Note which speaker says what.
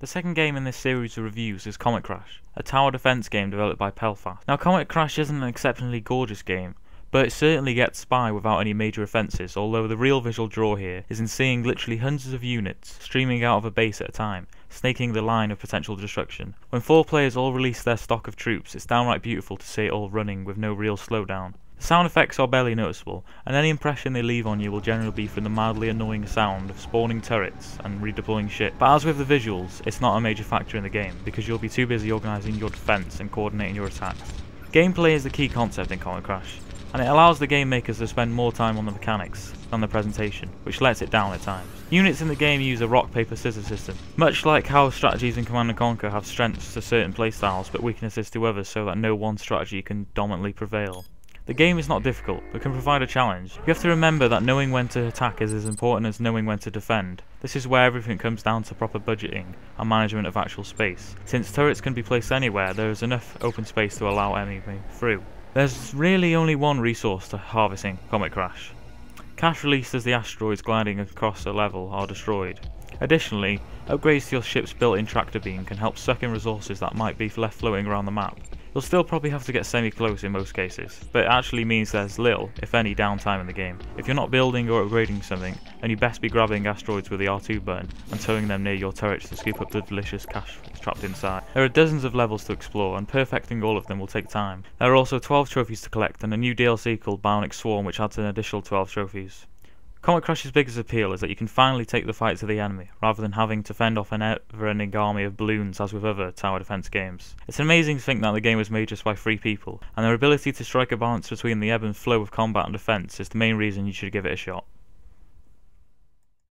Speaker 1: The second game in this series of reviews is Comet Crash, a tower defense game developed by Pelfast. Now Comet Crash isn't an exceptionally gorgeous game, but it certainly gets by without any major offences, although the real visual draw here is in seeing literally hundreds of units streaming out of a base at a time, snaking the line of potential destruction. When 4 players all release their stock of troops, it's downright beautiful to see it all running with no real slowdown. The sound effects are barely noticeable, and any impression they leave on you will generally be from the mildly annoying sound of spawning turrets and redeploying shit. But as with the visuals, it's not a major factor in the game, because you'll be too busy organising your defence and coordinating your attacks. Gameplay is the key concept in Comet Crash, and it allows the game makers to spend more time on the mechanics than the presentation, which lets it down at times. Units in the game use a rock, paper, scissors system, much like how strategies in Command & Conquer have strengths to certain playstyles but weaknesses to others so that no one strategy can dominantly prevail. The game is not difficult, but can provide a challenge. You have to remember that knowing when to attack is as important as knowing when to defend. This is where everything comes down to proper budgeting and management of actual space. Since turrets can be placed anywhere, there is enough open space to allow anything through. There's really only one resource to harvest in Comet Crash. Cash released as the asteroids gliding across a level are destroyed. Additionally, upgrades to your ship's built-in tractor beam can help suck in resources that might be left floating around the map. You'll still probably have to get semi-close in most cases, but it actually means there's little, if any, downtime in the game. If you're not building or upgrading something, then you best be grabbing asteroids with the R2 button and towing them near your turrets to scoop up the delicious cash trapped inside. There are dozens of levels to explore, and perfecting all of them will take time. There are also 12 trophies to collect and a new DLC called Bionic Swarm which adds an additional 12 trophies. Comet Crash's biggest appeal is that you can finally take the fight to the enemy, rather than having to fend off an ever-ending army of balloons as with other tower defense games. It's amazing to think that the game was made just by 3 people, and their ability to strike a balance between the ebb and flow of combat and defense is the main reason you should give it a shot.